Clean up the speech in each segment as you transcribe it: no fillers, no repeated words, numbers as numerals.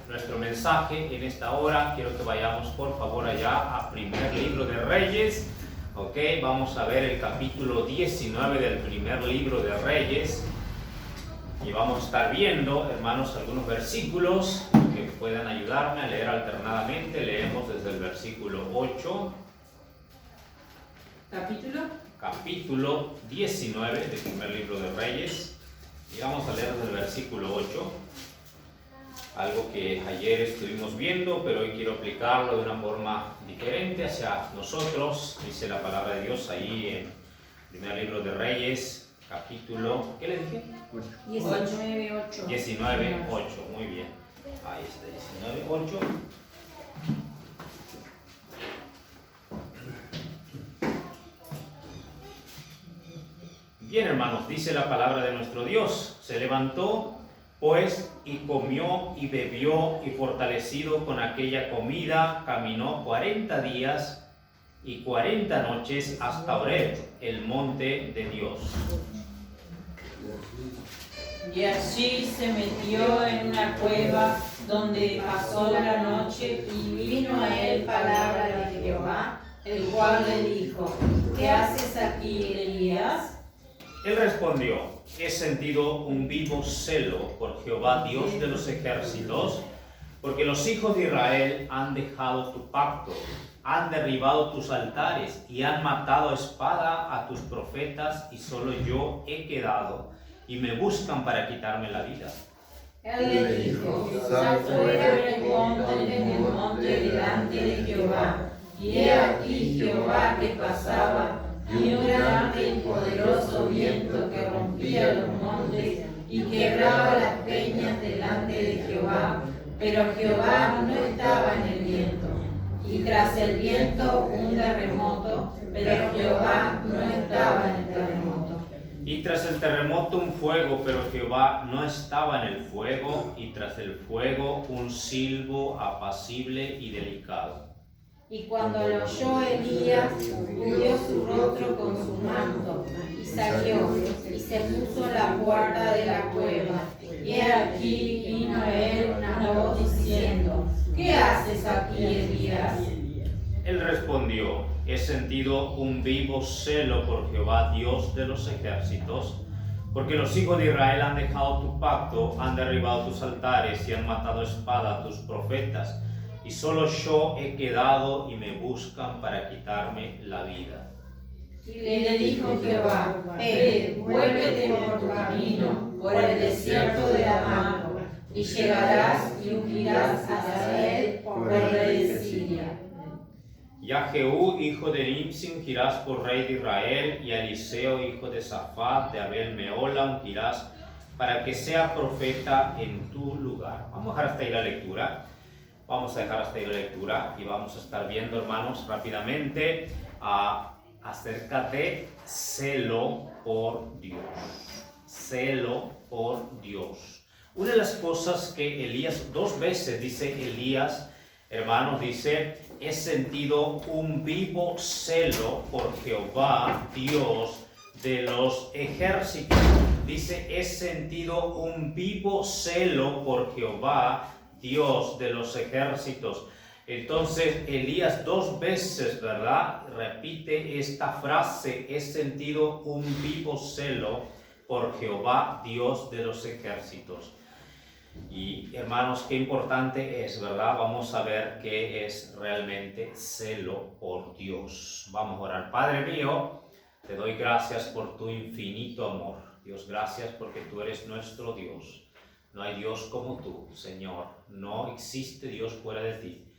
nuestro mensaje en esta hora. Quiero que vayamos por favor allá a primer libro de Reyes. Ok, vamos a ver el capítulo 19 del primer libro de Reyes. Y vamos a estar viendo, hermanos, algunos versículos que puedan ayudarme a leer alternadamente. Leemos desde el versículo 8. Capítulo 19 del primer libro de Reyes. Y vamos a leer desde el versículo 8. Algo que ayer estuvimos viendo, pero hoy quiero aplicarlo de una forma diferente hacia nosotros. Dice la palabra de Dios ahí en el primer libro de Reyes, capítulo, ¿qué le dije? 19:8. 19:8, muy bien. Ahí está, 19:8. Bien, hermanos, dice la palabra de nuestro Dios. Se levantó, pues, y comió y bebió, y fortalecido con aquella comida, caminó 40 días y 40 noches hasta Horeb, el monte de Dios. Y allí se metió en una cueva donde pasó la noche, y vino a él palabra de Jehová, el cual le dijo: ¿Qué haces aquí, Elías? Él respondió: he sentido un vivo celo por Jehová, Dios de los ejércitos, porque los hijos de Israel han dejado tu pacto, han derribado tus altares y han matado a espada a tus profetas, y solo yo he quedado, y me buscan para quitarme la vida. Él le dijo: sal fuera y ponte en el monte delante de Jehová. Y he aquí Jehová que pasaba, y un grande y poderoso viento que rompía los montes y quebraba las peñas delante de Jehová, pero Jehová no estaba en el viento. Y tras el viento un terremoto, pero Jehová no estaba en el terremoto. Y tras el terremoto un fuego, pero Jehová no estaba en el fuego, y tras el fuego un silbo apacible y delicado. Y cuando lo oyó Elías, cubrió su rostro con su manto, y salió, y se puso en la puerta de la cueva. Y he aquí vino a él una voz diciendo: ¿qué haces aquí, Elías? Él respondió: he sentido un vivo celo por Jehová, Dios de los ejércitos, porque los hijos de Israel han dejado tu pacto, han derribado tus altares y han matado a espada a tus profetas, y solo yo he quedado y me buscan para quitarme la vida. Y le dijo Jehová: vuélvete por tu camino, por el desierto de Damasco, y llegarás y ungirás a Hazael por rey de Siria. Y a Jehú, hijo de Nimsi, ungirás por rey de Israel, y a Eliseo, hijo de Safat, de Abel Meola, ungirás para que sea profeta en tu lugar. Vamos a dejar hasta ahí la lectura. Vamos a dejar hasta ahí la lectura y vamos a estar viendo, hermanos, rápidamente acerca de celo por Dios. Celo por Dios. Una de las cosas que Elías, 2 veces dice Elías, hermanos, dice: he sentido un vivo celo por Jehová, Dios de los ejércitos. Dice: he sentido un vivo celo por Jehová, Dios de los ejércitos. Entonces Elías 2 veces, ¿verdad?, repite esta frase: he sentido un vivo celo por Jehová, Dios de los ejércitos. Y hermanos, qué importante es, ¿verdad? Vamos a ver qué es realmente celo por Dios. Vamos a orar. Padre mío, te doy gracias por tu infinito amor. Dios, gracias porque tú eres nuestro Dios. No hay Dios como tú, Señor. No existe Dios fuera de ti.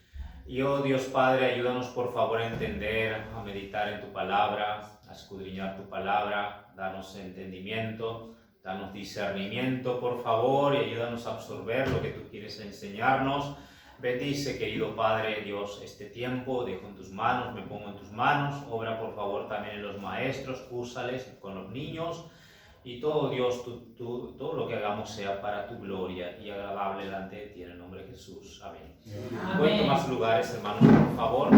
Y oh Dios Padre, ayúdanos por favor a entender, a meditar en tu palabra, a escudriñar tu palabra. Danos entendimiento, danos discernimiento, por favor, y ayúdanos a absorber lo que tú quieres enseñarnos. Bendice, querido Padre Dios, este tiempo. Dejo en tus manos, me pongo en tus manos. Obra por favor también en los maestros, úsales con los niños. Y todo, Dios, todo lo que hagamos sea para tu gloria y agradable delante de ti, en el nombre de Jesús. Amén. Pueden tomar sus lugares, hermanos, por favor.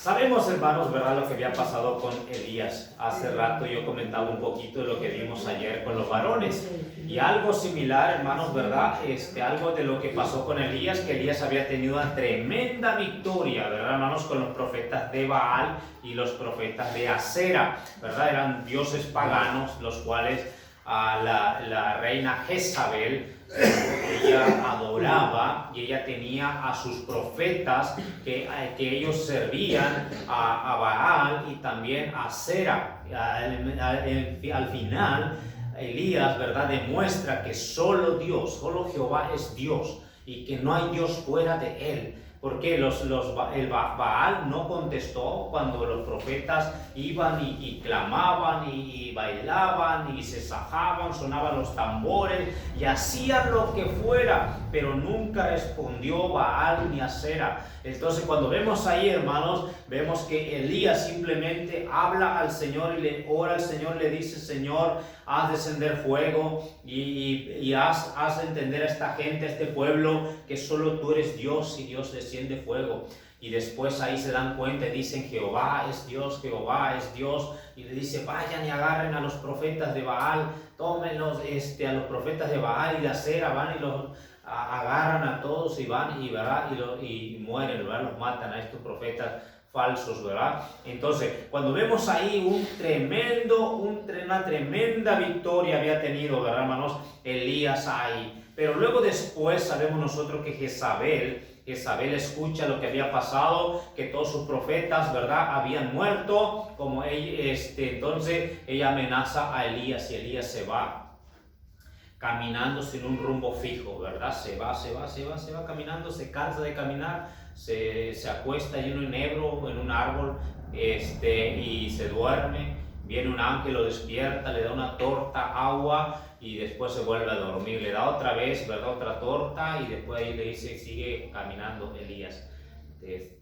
Sabemos, hermanos, ¿verdad?, lo que había pasado con Elías. Hace rato yo comentaba un poquito de lo que vimos ayer con los varones. Y algo similar, hermanos, ¿verdad? Algo de lo que pasó con Elías, que Elías había tenido una tremenda victoria, ¿verdad, hermanos? Con los profetas de Baal y los profetas de Acera, ¿verdad? Eran dioses paganos, los cuales la reina Jezabel, ella adoraba, y ella tenía a sus profetas que ellos servían a Baal y también a Acera. Al final, Elías, ¿verdad?, demuestra que solo Dios, solo Jehová es Dios y que no hay Dios fuera de él. Porque el Baal no contestó cuando los profetas iban y clamaban y bailaban y se sajaban, sonaban los tambores y hacían lo que fuera, pero nunca respondió Baal ni Acera. Entonces, cuando vemos ahí, hermanos, vemos que Elías simplemente habla al Señor y le ora al Señor, le dice: Señor, haz descender fuego y haz entender a esta gente, a este pueblo, que solo tú eres Dios y Dios desciende fuego. Y después ahí se dan cuenta y dicen: Jehová es Dios, Jehová es Dios. Y le dice: vayan y agarren a los profetas de Baal, tómenlos a los profetas de Baal y de Acera, van y los agarran a todos y van y mueren, ¿verdad? Los matan a estos profetas falsos, ¿verdad? Entonces, cuando vemos ahí una tremenda victoria había tenido, ¿verdad, hermanos?, Elías ahí. Pero luego después sabemos nosotros que Jezabel escucha lo que había pasado, que todos sus profetas, ¿verdad?, habían muerto, entonces ella amenaza a Elías y Elías se va caminando sin un rumbo fijo, ¿verdad? Se va caminando, se cansa de caminar, se acuesta en un enebro, en un árbol, y se duerme. Viene un ángel, lo despierta, le da una torta, agua, y después se vuelve a dormir. Le da otra vez, ¿verdad?, otra torta, y después ahí le dice: sigue caminando, Elías.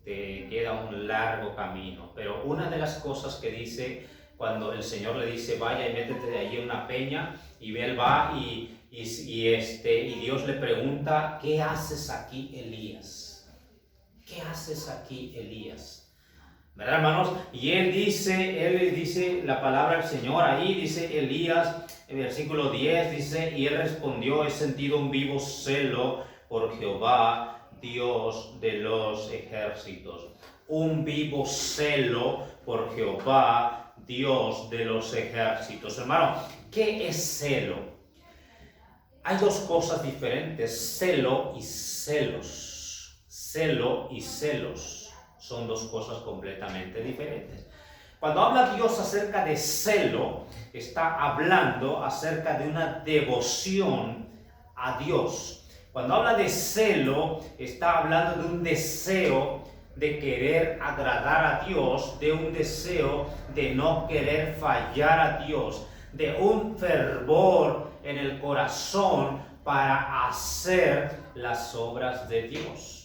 Queda un largo camino. Pero una de las cosas que dice, cuando el Señor le dice: vaya y métete de allí en una peña, y él va y Dios le pregunta: ¿qué haces aquí, Elías? ¿Qué haces aquí, Elías? ¿Verdad, hermanos? Y él dice la palabra del Señor ahí, dice Elías, en versículo 10, dice: y él respondió: he sentido un vivo celo por Jehová, Dios de los ejércitos. Un vivo celo por Jehová, Dios de los ejércitos. Hermano, ¿qué es celo? Hay dos cosas diferentes: celo y celos. Celo y celos son dos cosas completamente diferentes. Cuando habla Dios acerca de celo, está hablando acerca de una devoción a Dios. Cuando habla de celo, está hablando de un deseo de querer agradar a Dios, de un deseo de no querer fallar a Dios, de un fervor en el corazón para hacer las obras de Dios,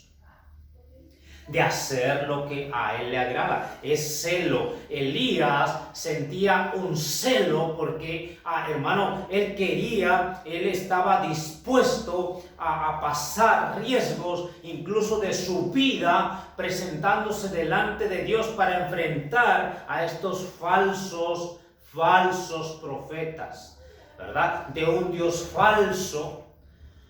de hacer lo que a él le agrada. Es celo. Elías sentía un celo porque, hermano, él estaba dispuesto a pasar riesgos, incluso de su vida, presentándose delante de Dios para enfrentar a estos falsos profetas, ¿verdad?, de un Dios falso.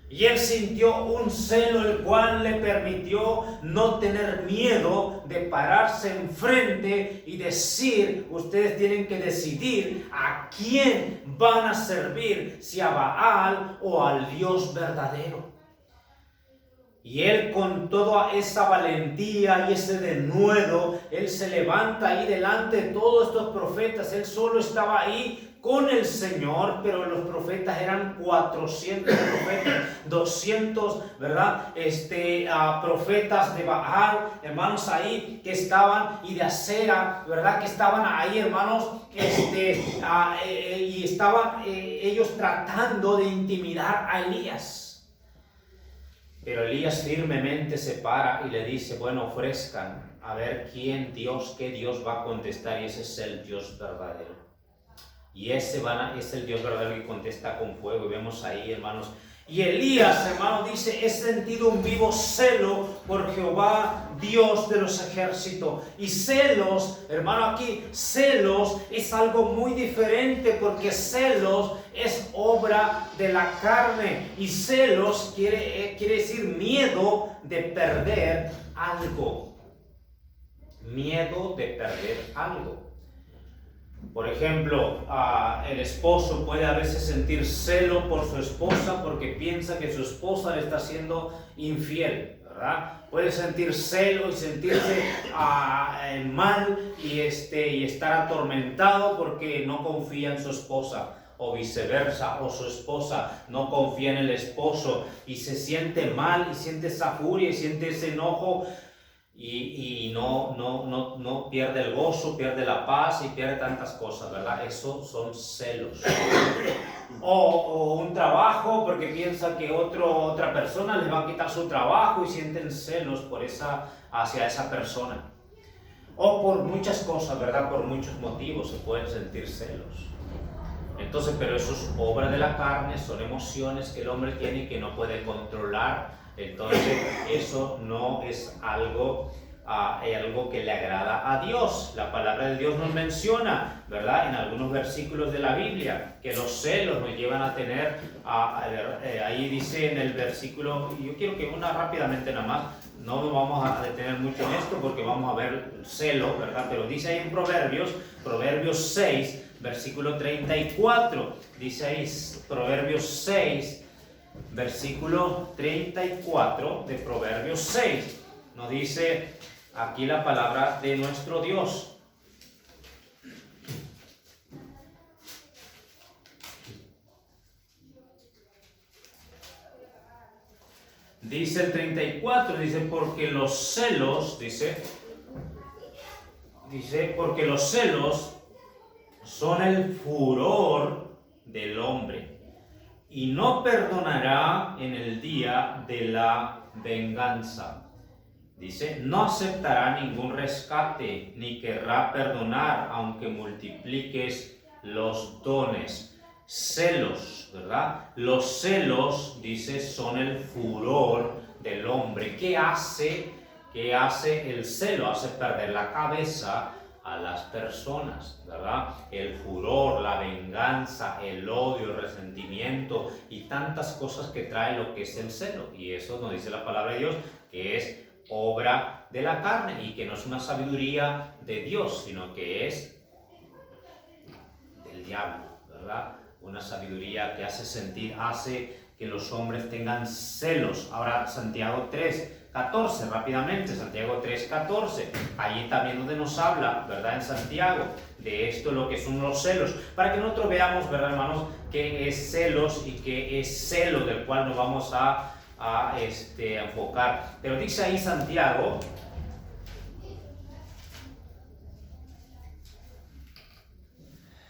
Y él sintió un celo, el cual le permitió no tener miedo de pararse enfrente y decir: ustedes tienen que decidir a quién van a servir, si a Baal o al Dios verdadero. Y él, con toda esa valentía y ese denuedo, él se levanta ahí delante de todos estos profetas. Él solo estaba ahí con el Señor, pero los profetas eran 400 profetas, 200, ¿verdad? Profetas de Baal, hermanos, ahí que estaban, y de Acera, ¿verdad?, que estaban ahí, hermanos, y estaban ellos tratando de intimidar a Elías. Pero Elías firmemente se para y le dice: bueno, ofrezcan a ver qué Dios va a contestar, y ese es el Dios verdadero. Y es el Dios verdadero que contesta con fuego. Y vemos ahí, hermanos, Y Elías, hermano, dice, he sentido un vivo celo por Jehová, Dios de los ejércitos. Y celos, hermano, aquí, celos es algo muy diferente, porque celos es obra de la carne. Y celos quiere decir miedo de perder algo. Miedo de perder algo. Por ejemplo, el esposo puede a veces sentir celo por su esposa porque piensa que su esposa le está siendo infiel, ¿verdad? Puede sentir celo y sentirse mal y estar atormentado porque no confía en su esposa, o viceversa, o su esposa no confía en el esposo y se siente mal y siente esa furia y siente ese enojo. Y no pierde el gozo, pierde la paz y pierde tantas cosas, ¿verdad? Eso son celos. O un trabajo porque piensa que otra persona les va a quitar su trabajo y sienten celos hacia esa persona. O por muchas cosas, ¿verdad? Por muchos motivos se pueden sentir celos. Entonces, pero eso es obra de la carne, son emociones que el hombre tiene y que no puede controlar. Entonces, eso no es algo que le agrada a Dios. La palabra de Dios nos menciona, ¿verdad? En algunos versículos de la Biblia, que los celos nos llevan a tener, ahí dice en el versículo, yo quiero que rápidamente nada más, no nos vamos a detener mucho en esto porque vamos a ver el celo, ¿verdad? Pero dice ahí en Proverbios 6, versículo 34, dice ahí Proverbios 6, versículo 34 de Proverbios 6, nos dice aquí la palabra de nuestro Dios. Dice el 34, dice, porque los celos, porque los celos son el furor del hombre, y no perdonará en el día de la venganza. Dice, no aceptará ningún rescate, ni querrá perdonar, aunque multipliques los dones. Celos, ¿verdad? Los celos, dice, son el furor del hombre. ¿Qué hace el celo? Hace perder la cabeza a las personas, ¿verdad? El furor, la venganza, el odio, el resentimiento y tantas cosas que trae lo que es el celo. Y eso nos dice la palabra de Dios, que es obra de la carne y que no es una sabiduría de Dios, sino que es del diablo, ¿verdad? Una sabiduría que hace que los hombres tengan celos. Ahora, Santiago 3:14, rápidamente, Santiago 3:14, allí también donde nos habla, ¿verdad? En Santiago, de esto, lo que son los celos, para que nosotros veamos, ¿verdad, hermanos?, qué es celos y qué es celo, del cual nos vamos a enfocar. Pero dice ahí Santiago,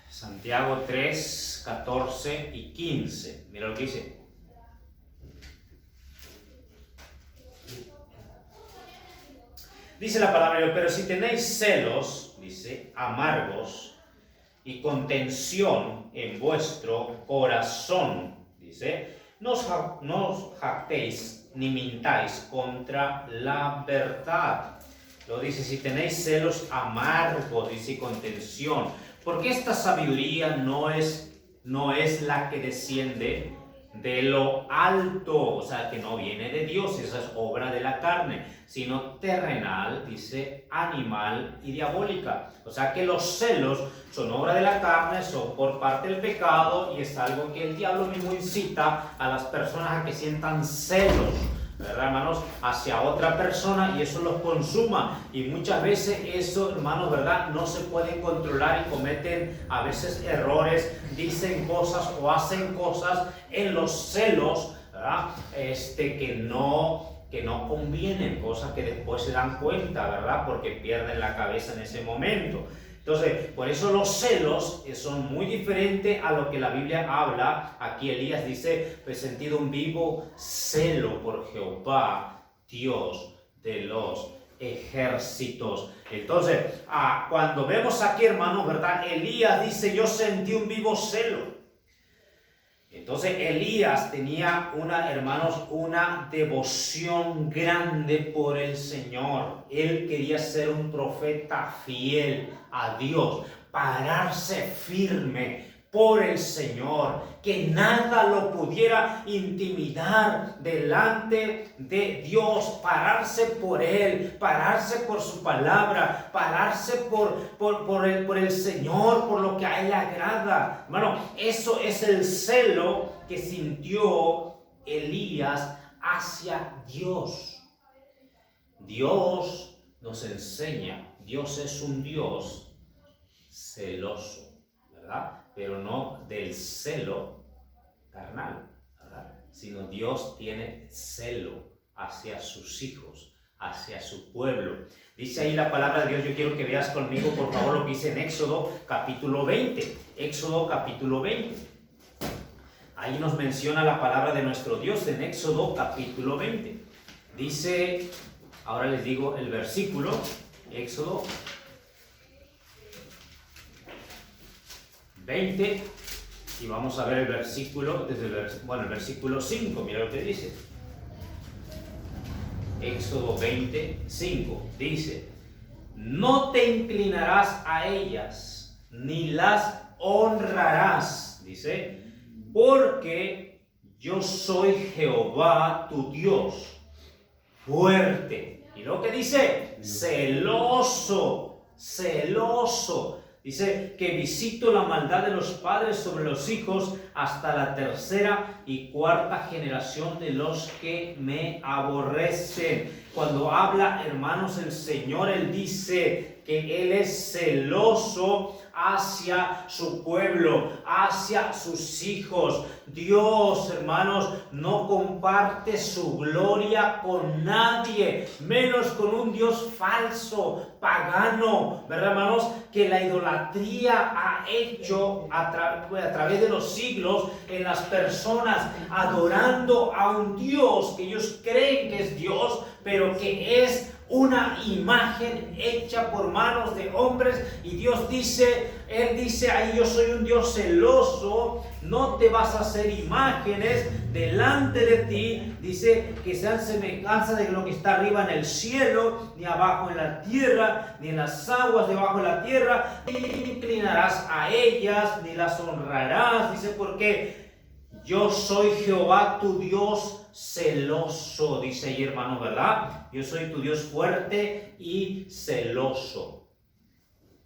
Santiago 3:14 y 15. Mira lo que dice. Dice la palabra de Dios, pero si tenéis celos, dice, amargos y contención en vuestro corazón, dice, no os jactéis ni mintáis contra la verdad. Lo dice, si tenéis celos amargos, dice, contención. Porque esta sabiduría no es la que desciende de lo alto, o sea, que no viene de Dios, esa es obra de la carne, sino terrenal, dice, animal y diabólica. O sea, que los celos son obra de la carne, son por parte del pecado, y es algo que el diablo mismo incita a las personas a que sientan celos, ¿verdad, hermanos?, hacia otra persona, y eso los consuma. Y muchas veces eso, hermanos, ¿verdad?, no se pueden controlar y cometen a veces errores, dicen cosas o hacen cosas en los celos, ¿verdad?, que no convienen, cosas que después se dan cuenta, ¿verdad?, porque pierden la cabeza en ese momento. Entonces, por eso los celos son muy diferentes a lo que la Biblia habla. Aquí Elías dice, he sentido un vivo celo por Jehová, Dios de los ejércitos. Entonces, cuando vemos aquí, hermanos, ¿verdad?, Elías dice, yo sentí un vivo celo. Entonces Elías tenía hermanos, una devoción grande por el Señor. Él quería ser un profeta fiel a Dios, pararse firme por el Señor, que nada lo pudiera intimidar delante de Dios, pararse por Él, pararse por su palabra, pararse por el Señor, por lo que a Él le agrada. Hermano, eso es el celo que sintió Elías hacia Dios. Dios nos enseña, Dios es un Dios celoso, ¿verdad? Pero no del celo carnal, ¿verdad? Sino Dios tiene celo hacia sus hijos, hacia su pueblo. Dice ahí la palabra de Dios, yo quiero que veas conmigo por favor lo que dice en Éxodo capítulo 20. Éxodo capítulo 20. Ahí nos menciona la palabra de nuestro Dios en Éxodo capítulo 20. Dice, ahora les digo el versículo, Éxodo 20, y vamos a ver el versículo, el versículo 5, mira lo que dice. Éxodo 20, 5, dice, no te inclinarás a ellas, ni las honrarás, dice, porque yo soy Jehová tu Dios, fuerte. Y lo que dice, celoso, celoso. Dice que visito la maldad de los padres sobre los hijos hasta la tercera y cuarta generación de los que me aborrecen. Cuando habla, hermanos, el Señor, Él dice que Él es celoso hacia su pueblo, hacia sus hijos. Dios, hermanos, no comparte su gloria con nadie, menos con un Dios falso, pagano, ¿verdad, hermanos? Que la idolatría ha hecho a través de los siglos en las personas, adorando a un Dios que ellos creen que es Dios, pero que es una imagen hecha por manos de hombres. Y Dios dice, Él dice ahí, yo soy un Dios celoso, no te vas a hacer imágenes delante de ti, dice que sean semejanza de lo que está arriba en el cielo, ni abajo en la tierra, ni en las aguas debajo de la tierra, ni te inclinarás a ellas, ni las honrarás, dice, porque yo soy Jehová tu Dios celoso, dice ahí, hermano, ¿verdad? Yo soy tu Dios fuerte y celoso.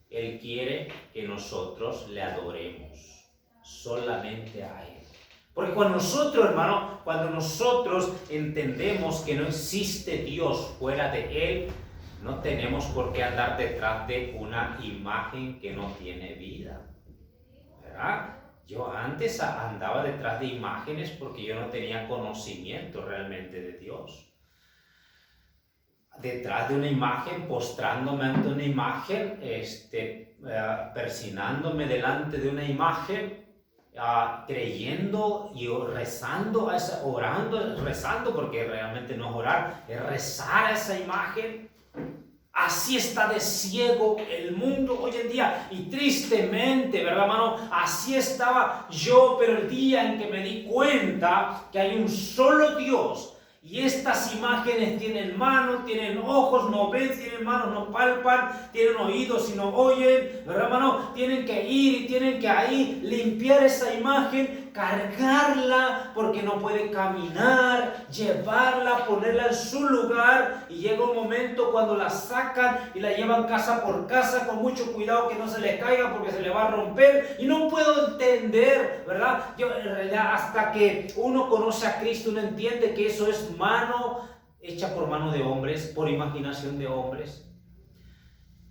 Él quiere que nosotros le adoremos solamente a Él. Porque cuando nosotros, hermano, cuando nosotros entendemos que no existe Dios fuera de Él, no tenemos por qué andar detrás de una imagen que no tiene vida, ¿verdad? Yo antes andaba detrás de imágenes porque yo no tenía conocimiento realmente de Dios. Detrás de una imagen, postrándome ante una imagen, persinándome delante de una imagen, creyendo y rezando, rezando, porque realmente no es orar, es rezar a esa imagen. Así está de ciego el mundo hoy en día, y tristemente, ¿verdad, hermano? Así estaba yo, pero el día en que me di cuenta que hay un solo Dios, y estas imágenes tienen manos, tienen ojos, no ven, tienen manos, no palpan, tienen oídos y no oyen, ¿verdad, hermano? Tienen que ir y tienen que ahí limpiar esa imagen, cargarla porque no puede caminar, llevarla, ponerla en su lugar, y llega un momento cuando la sacan y la llevan casa por casa con mucho cuidado que no se le caiga porque se le va a romper, y no puedo entender, ¿verdad? Yo en realidad, hasta que uno conoce a Cristo, uno entiende que eso es mano hecha por mano de hombres, por imaginación de hombres.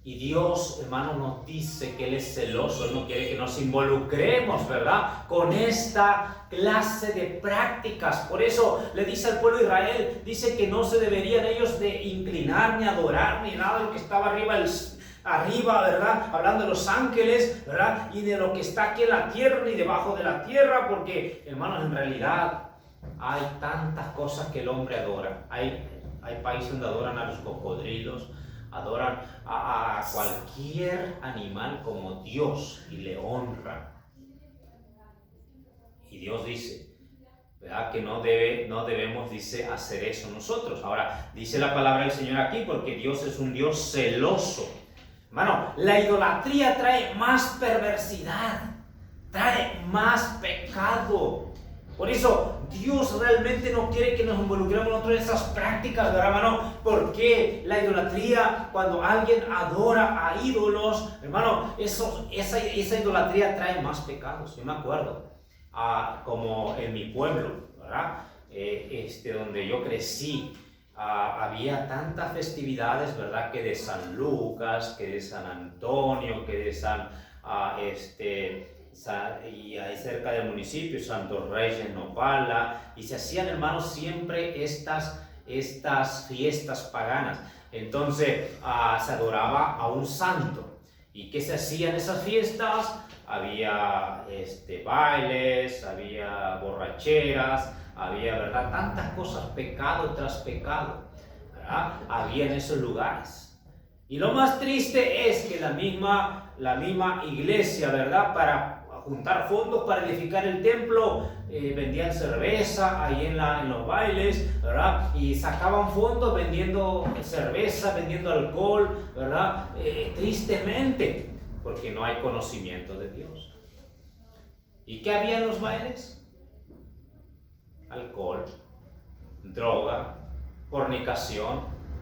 Y Dios, hermano, nos dice que Él es celoso, Él no quiere que nos involucremos, ¿verdad?, con esta clase de prácticas. Por eso le dice al pueblo de Israel, dice que no se deberían ellos de inclinar, ni adorar, ni nada de lo que estaba arriba, ¿verdad?, hablando de los ángeles, ¿verdad?, y de lo que está aquí en la tierra, ni debajo de la tierra, porque, hermanos, en realidad hay tantas cosas que el hombre adora. Hay países donde adoran a los cocodrilos, adoran a cualquier animal como Dios y le honran. Y Dios dice, ¿verdad? Que no debemos, dice, hacer eso nosotros. Ahora, dice la palabra del Señor aquí, porque Dios es un Dios celoso. Hermano, la idolatría trae más perversidad, trae más pecado. Por eso, Dios realmente no quiere que nos involucremos en otras de esas prácticas, ¿verdad, hermano? Porque la idolatría, cuando alguien adora a ídolos, hermano, esa idolatría trae más pecados. Yo me acuerdo, como en mi pueblo, ¿verdad? Donde yo crecí, había tantas festividades, ¿verdad? Que de San Lucas, que de San Antonio, que de y ahí cerca del municipio, Santos Reyes, Nopala, y se hacían, hermanos, siempre estas fiestas paganas. Entonces se adoraba a un santo. ¿Y qué se hacía en esas fiestas? Había bailes, había borracheras, había, ¿verdad?, tantas cosas, pecado tras pecado, ¿verdad? Había en esos lugares. Y lo más triste es que la misma iglesia, ¿verdad?, para juntar fondos para edificar el templo, vendían cerveza ahí en los bailes, ¿verdad? Y sacaban fondos vendiendo cerveza, vendiendo alcohol, ¿verdad? Tristemente, porque no hay conocimiento de Dios. ¿Y qué había en los bailes? Alcohol, droga, fornicación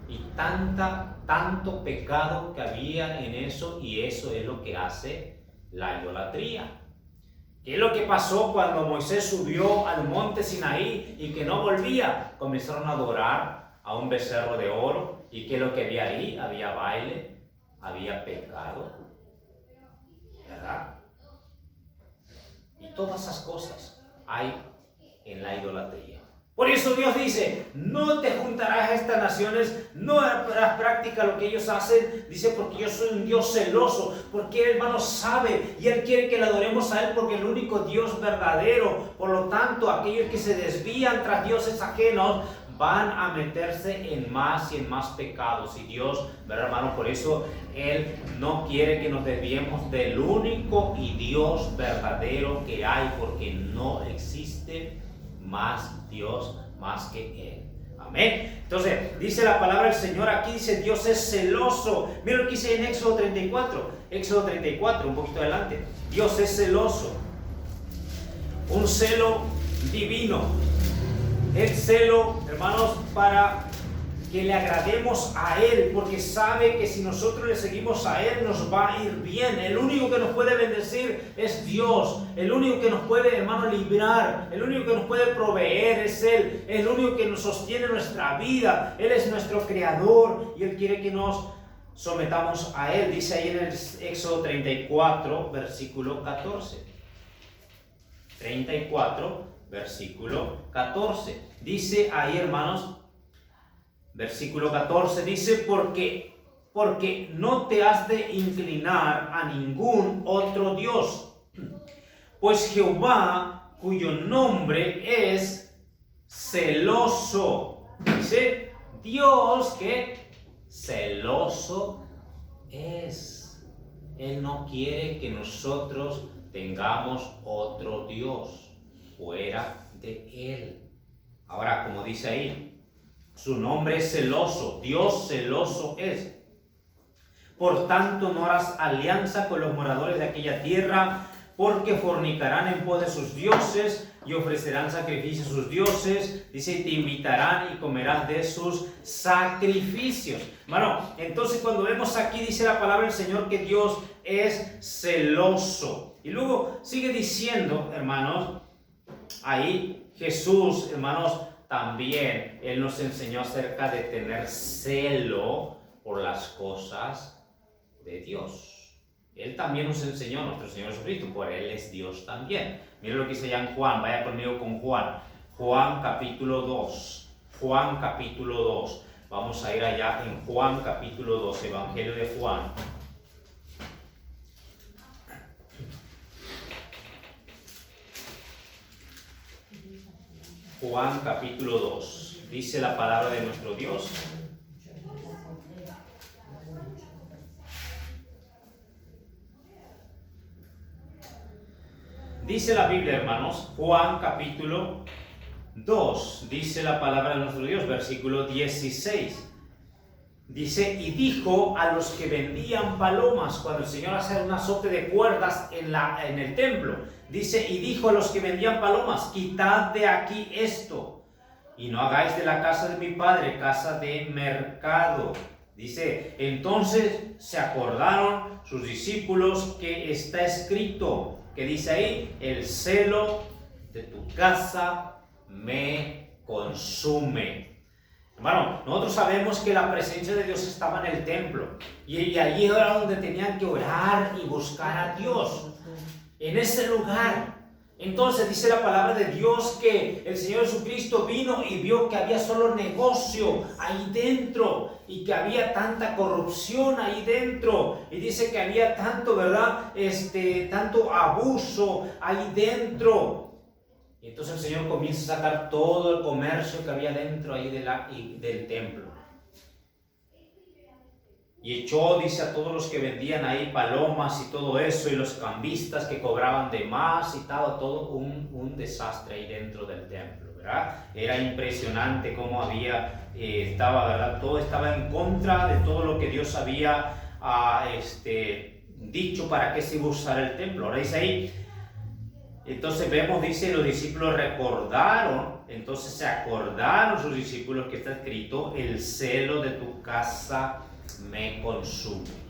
y tanto pecado que había en eso, y eso es lo que hace la idolatría. ¿Qué es lo que pasó cuando Moisés subió al monte Sinaí y que no volvía? Comenzaron a adorar a un becerro de oro. ¿Y qué es lo que había ahí? Había baile, había pecado, ¿verdad? Y todas esas cosas hay en la idolatría. Por eso Dios dice, no te juntarás a estas naciones, no harás práctica lo que ellos hacen. Dice, porque yo soy un Dios celoso, porque Él, hermano, sabe y Él quiere que le adoremos a Él, porque es el único Dios verdadero. Por lo tanto, aquellos que se desvían tras dioses ajenos van a meterse en más y en más pecados. Y Dios, ¿verdad, hermano? Por eso Él no quiere que nos desviemos del único y Dios verdadero que hay, porque no existe más Dios más que Él. Amén. Entonces, dice la palabra del Señor aquí, dice, Dios es celoso. Mira lo que dice en Éxodo 34. Éxodo 34, un poquito adelante. Dios es celoso. Un celo divino. El celo, hermanos, para que le agrademos a Él, porque sabe que si nosotros le seguimos a Él nos va a ir bien. El único que nos puede bendecir es Dios. El único que nos puede, hermano, librar, el único que nos puede proveer es Él. El único que nos sostiene nuestra vida. Él es nuestro creador y Él quiere que nos sometamos a Él. Dice ahí en el Éxodo 34, versículo 14. 34, versículo 14. Dice ahí, hermanos, versículo 14 dice, porque no te has de inclinar a ningún otro Dios, pues Jehová, cuyo nombre es celoso. Dice, Dios que celoso es. Él no quiere que nosotros tengamos otro Dios fuera de Él. Ahora, como dice ahí, su nombre es celoso, Dios celoso es. Por tanto, no harás alianza con los moradores de aquella tierra, porque fornicarán en pos de sus dioses y ofrecerán sacrificios a sus dioses. Dice, te invitarán y comerás de sus sacrificios. Bueno, entonces cuando vemos aquí, dice la palabra del Señor que Dios es celoso. Y luego sigue diciendo, hermanos, ahí Jesús, hermanos, también Él nos enseñó acerca de tener celo por las cosas de Dios. Él también nos enseñó, nuestro Señor Jesucristo, por Él es Dios también. Miren lo que dice ya en Juan, vaya conmigo con Juan. Juan capítulo 2. Juan capítulo 2. Vamos a ir allá en Juan capítulo 2, Evangelio de Juan. Juan capítulo 2. Dice la palabra de nuestro Dios. Dice la Biblia, hermanos, Juan capítulo 2, dice la palabra de nuestro Dios, versículo 16. Dice, y dijo a los que vendían palomas, cuando el Señor hace un azote de cuerdas en el templo, dice, y dijo a los que vendían palomas, quitad de aquí esto, y no hagáis de la casa de mi padre casa de mercado. Dice, entonces se acordaron sus discípulos que está escrito, que dice ahí, el celo de tu casa me consume. Hermano, nosotros sabemos que la presencia de Dios estaba en el templo y allí era donde tenían que orar y buscar a Dios, en ese lugar. Entonces dice la palabra de Dios que el Señor Jesucristo vino y vio que había solo negocio ahí dentro y que había tanta corrupción ahí dentro, y dice que había tanto, ¿verdad? Tanto abuso ahí dentro. Y entonces el Señor comienza a sacar todo el comercio que había dentro ahí del templo. Y echó, dice, a todos los que vendían ahí palomas y todo eso, y los cambistas que cobraban de más, y todo un desastre ahí dentro del templo, ¿verdad? Era impresionante cómo estaba, ¿verdad? Todo estaba en contra de todo lo que Dios había dicho para que se iba a usar el templo. Ahora dice ahí, entonces vemos, dice, los discípulos recordaron, entonces se acordaron sus discípulos que está escrito, el celo de tu casa me consume.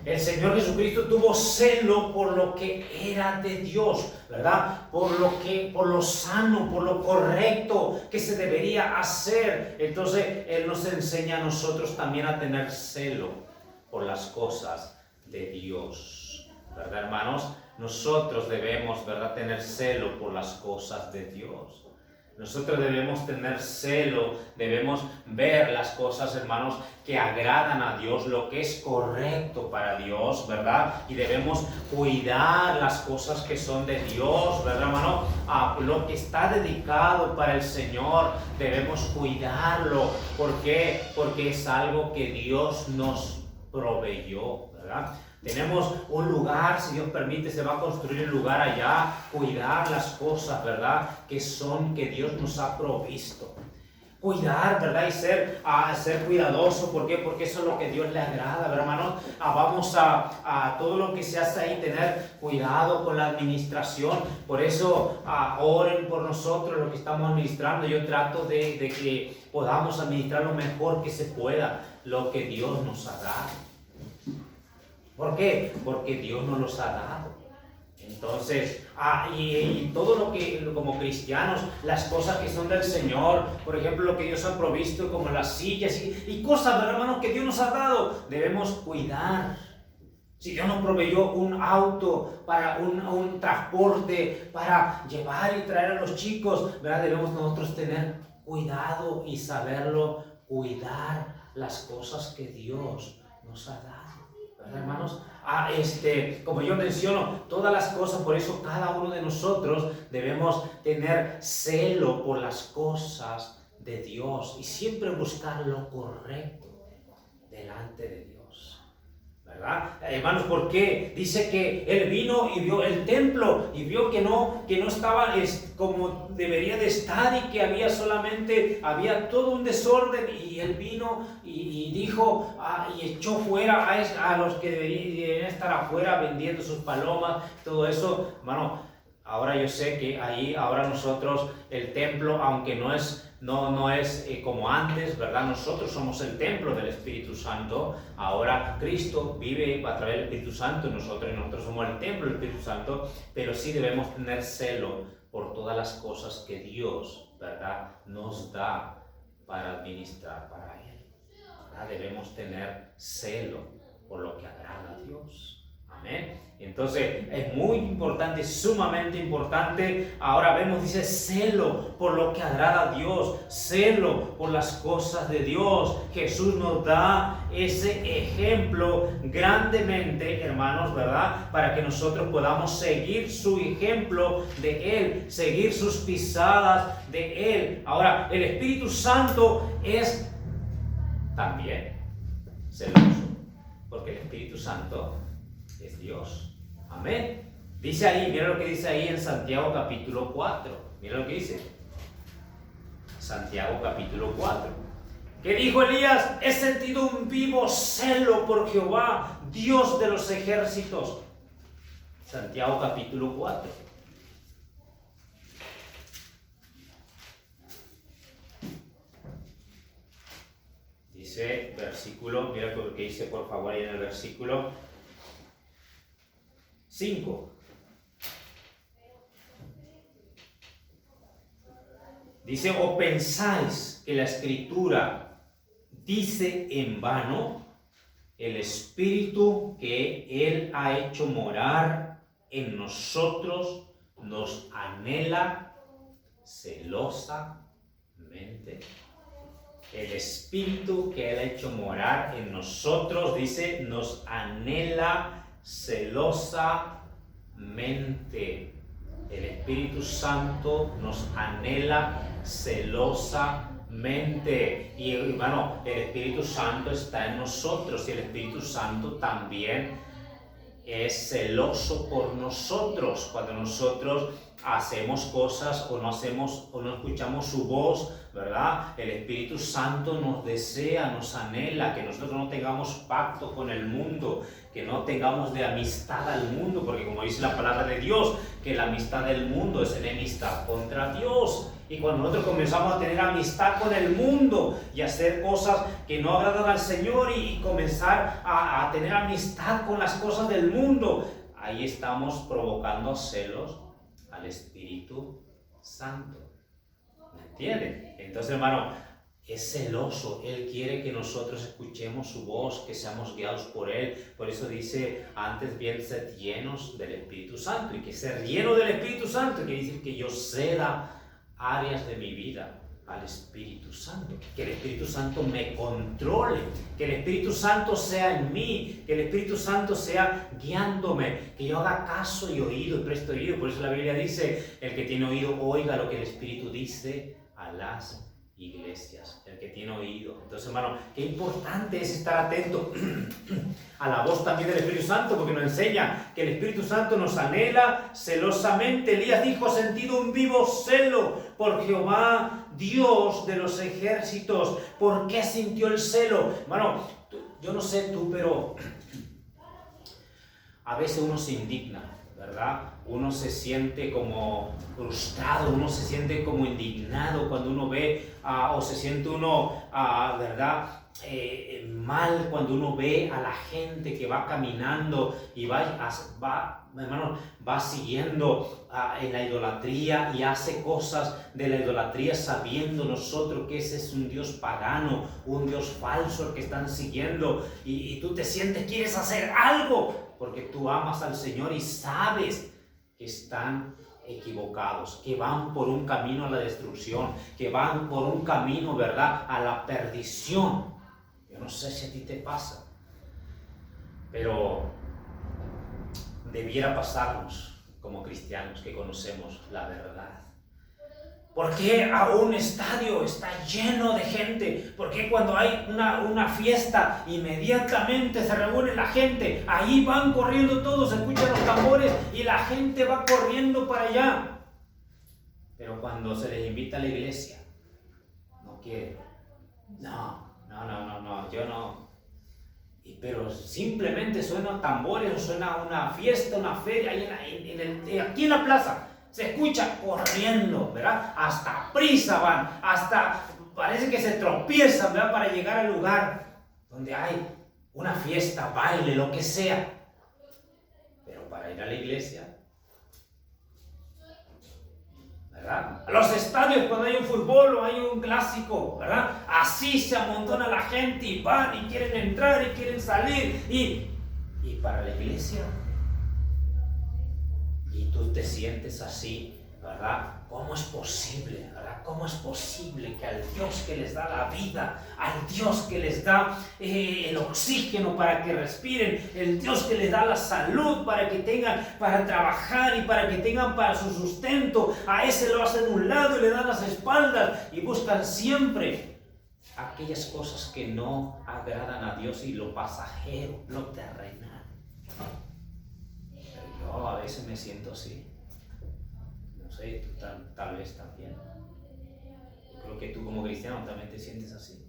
El Señor Jesucristo tuvo celo por lo que era de Dios, ¿verdad? Por lo sano, por lo correcto que se debería hacer. Entonces Él nos enseña a nosotros también a tener celo por las cosas de Dios, ¿verdad, hermanos? Nosotros debemos, ¿verdad?, tener celo por las cosas de Dios. Nosotros debemos tener celo, debemos ver las cosas, hermanos, que agradan a Dios, lo que es correcto para Dios, ¿verdad? Y debemos cuidar las cosas que son de Dios, ¿verdad, hermano? Lo que está dedicado para el Señor, debemos cuidarlo. ¿Por qué? Porque es algo que Dios nos proveyó, ¿verdad? Tenemos un lugar, si Dios permite, se va a construir un lugar allá, cuidar las cosas, ¿verdad? Que Dios nos ha provisto. Cuidar, ¿verdad? Y ser cuidadoso. ¿Por qué? Porque eso es lo que Dios le agrada, ¿verdad, hermanos? Vamos a todo lo que se hace ahí, tener cuidado con la administración. Por eso, oren por nosotros, lo que estamos administrando. Yo trato de que podamos administrar lo mejor que se pueda, lo que Dios nos ha dado. ¿Por qué? Porque Dios nos los ha dado. Entonces, y todo lo que, como cristianos, las cosas que son del Señor, por ejemplo, lo que Dios ha provisto, como las sillas y cosas, ¿verdad, hermanos?, que Dios nos ha dado, debemos cuidar. Si Dios nos proveyó un auto para un transporte, para llevar y traer a los chicos, ¿verdad?, debemos nosotros tener cuidado y saberlo cuidar las cosas que Dios nos ha dado. ¿Verdad, hermanos? Como yo menciono, todas las cosas, por eso cada uno de nosotros debemos tener celo por las cosas de Dios y siempre buscar lo correcto delante de Dios. ¿Verdad? Hermanos, ¿por qué? Dice que Él vino y vio el templo y vio que no estaba como debería de estar y que había todo un desorden, y Él vino y dijo y echó fuera a los que deberían estar afuera vendiendo sus palomas, todo eso. Hermano, ahora yo sé que ahí, ahora nosotros, el templo, aunque no es como antes, ¿verdad? Nosotros somos el templo del Espíritu Santo. Ahora Cristo vive a través del Espíritu Santo en nosotros, y nosotros somos el templo del Espíritu Santo, pero sí debemos tener celo por todas las cosas que Dios, ¿verdad?, nos da para administrar para Él, ¿verdad? Debemos tener celo por lo que agrada a Dios. Amén. Entonces es muy importante, sumamente importante. Ahora vemos, dice, celo por lo que agrada a Dios, celo por las cosas de Dios. Jesús nos da ese ejemplo grandemente, hermanos, ¿verdad?, para que nosotros podamos seguir su ejemplo de Él, seguir sus pisadas de Él. Ahora, el Espíritu Santo es también celoso, porque el Espíritu Santo es Dios. Amén. Dice ahí, mira lo que dice ahí en Santiago capítulo 4. Mira lo que dice. Santiago capítulo 4. ¿Qué dijo Elías? He sentido un vivo celo por Jehová, Dios de los ejércitos. Santiago capítulo 4. Dice versículo, mira lo que dice por favor ahí en el versículo 5. Dice, ¿o pensáis que la Escritura dice en vano? El Espíritu que Él ha hecho morar en nosotros nos anhela celosamente. El Espíritu que Él ha hecho morar en nosotros, dice, nos anhela celosamente. El Espíritu Santo nos anhela celosamente. Y hermano, el Espíritu Santo está en nosotros y el Espíritu Santo también es celoso por nosotros. Cuando nosotros hacemos cosas o no hacemos o no escuchamos su voz, ¿verdad? El Espíritu Santo nos desea, nos anhela que nosotros no tengamos pacto con el mundo, que no tengamos de amistad al mundo, porque como dice la palabra de Dios, que la amistad del mundo es enemistad contra Dios. Y cuando nosotros comenzamos a tener amistad con el mundo y hacer cosas que no agradan al Señor y comenzar a tener amistad con las cosas del mundo, ahí estamos provocando celos al Espíritu Santo. ¿Me entienden? Entonces, hermano, es celoso. Él quiere que nosotros escuchemos su voz, que seamos guiados por Él. Por eso dice, antes bien, sed llenos del Espíritu Santo. Y que ser lleno del Espíritu Santo quiere decir que yo ceda áreas de mi vida al Espíritu Santo, que el Espíritu Santo me controle, que el Espíritu Santo sea en mí, que el Espíritu Santo sea guiándome, que yo haga caso y oído y presto oído. Por eso la Biblia dice, el que tiene oído oiga lo que el Espíritu dice a las iglesias, el que tiene oído. Entonces, hermano, qué importante es estar atento a la voz también del Espíritu Santo, porque nos enseña que el Espíritu Santo nos anhela celosamente. Elías dijo, ha sentido un vivo celo por Jehová, Dios de los ejércitos. ¿Por qué sintió el celo? Hermano, yo no sé tú, pero a veces uno se indigna, ¿verdad? Uno se siente como frustrado, uno se siente como indignado cuando uno ve o se siente uno, ¿verdad? Mal cuando uno ve a la gente que va caminando y hermano, va siguiendo en la idolatría y hace cosas de la idolatría sabiendo nosotros que ese es un Dios pagano, un Dios falso el que están siguiendo y tú te sientes, quieres hacer algo porque tú amas al Señor y sabes que están equivocados, que van por un camino a la destrucción, que van por un camino, ¿verdad?, a la perdición. Yo no sé si a ti te pasa, pero debiera pasarnos como cristianos que conocemos la verdad. ¿Por qué a un estadio está lleno de gente? ¿Por qué cuando hay una fiesta inmediatamente se reúne la gente? Ahí van corriendo todos, se escuchan los tambores y la gente va corriendo para allá. Pero cuando se les invita a la iglesia, no quieren. No, yo no. Pero simplemente suenan tambores, o suena una fiesta, una feria, aquí en la plaza. Se escucha corriendo, ¿verdad? Hasta prisa van, hasta parece que se tropiezan, ¿verdad? Para llegar al lugar donde hay una fiesta, baile, lo que sea. Pero para ir a la iglesia, ¿verdad? A los estadios cuando hay un fútbol o hay un clásico, ¿verdad? Así se amontona la gente y van y quieren entrar y quieren salir. Y para la iglesia, y tú te sientes así, ¿verdad? ¿Cómo es posible, verdad? ¿Cómo es posible que al Dios que les da la vida, al Dios que les da el oxígeno para que respiren, el Dios que les da la salud para que tengan para trabajar y para que tengan para su sustento, a ese lo hacen a un lado y le dan las espaldas y buscan siempre aquellas cosas que no agradan a Dios y lo pasajero, lo terrenal? Yo a veces me siento así. No sé, tú tal vez también. Yo Creo que tú como cristiano también te sientes así.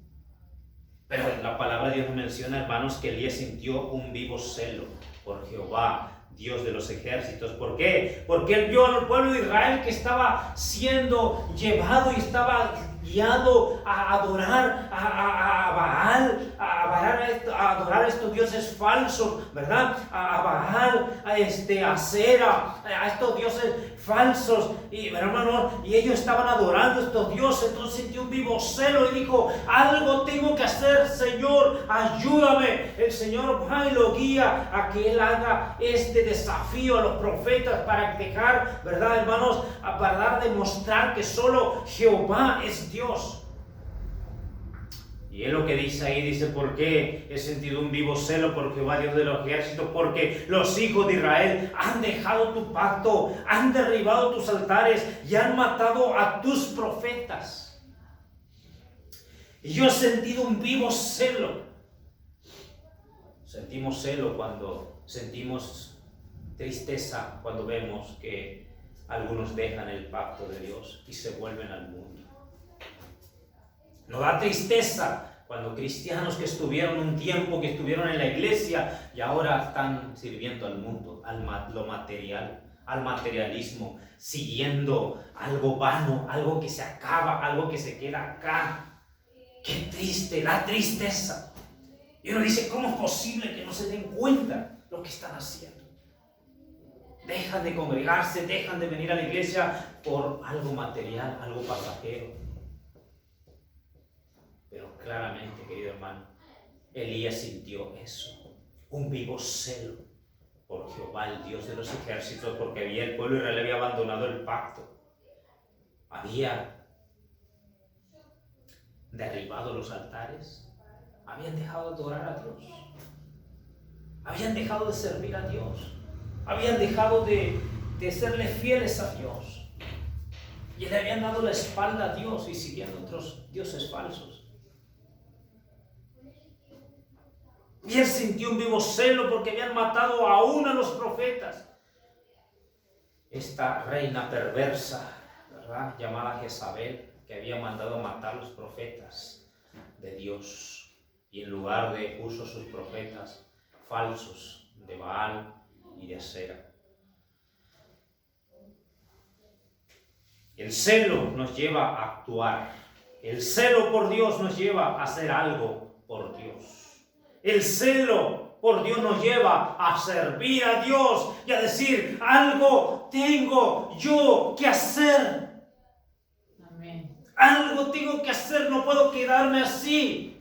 Pero la palabra de Dios menciona, hermanos, que Elías sintió un vivo celo por Jehová, Dios de los ejércitos. ¿Por qué? Porque él vio al pueblo de Israel que estaba siendo llevado y estaba guiado a adorar a Baal, a adorar a estos dioses falsos, ¿verdad? A Baal, a Acera, a estos dioses falsos, y hermano, y ellos estaban adorando a estos dioses. Entonces sintió un vivo celo y dijo: algo tengo que hacer, Señor, ayúdame. El Señor va y lo guía a que él haga este desafío a los profetas para dejar, ¿verdad, hermanos? Para demostrar que solo Jehová es Dios. Y es lo que dice ahí, dice: ¿por qué he sentido un vivo celo por Jehová, Dios de los ejércitos? Porque los hijos de Israel han dejado tu pacto, han derribado tus altares y han matado a tus profetas. Y yo he sentido un vivo celo. Sentimos celo cuando sentimos tristeza, cuando vemos que algunos dejan el pacto de Dios y se vuelven al mundo. Nos da tristeza cuando cristianos que estuvieron un tiempo, que estuvieron en la iglesia y ahora están sirviendo al mundo, lo material, al materialismo, siguiendo algo vano, algo que se acaba, algo que se queda acá. Qué triste, da tristeza. Y uno dice: ¿cómo es posible que no se den cuenta lo que están haciendo? Dejan de congregarse, dejan de venir a la iglesia por algo material, algo pasajero. Pero claramente, querido hermano, Elías sintió eso, un vivo celo por Jehová, el Dios de los ejércitos, porque el pueblo de Israel había abandonado el pacto, había derribado los altares, habían dejado de adorar a Dios, habían dejado de servir a Dios, habían dejado de serle fieles a Dios, y le habían dado la espalda a Dios y siguiendo otros dioses falsos. Y él sintió un vivo celo porque habían matado aún a los profetas. Esta reina perversa, ¿verdad?, llamada Jezabel, que había mandado matar a los profetas de Dios, y en lugar de puso sus profetas falsos de Baal y de Acera. El celo nos lleva a actuar. El celo por Dios nos lleva a hacer algo por Dios. El celo por Dios nos lleva a servir a Dios y a decir: algo tengo yo que hacer. Amén. Algo tengo que hacer, no puedo quedarme así.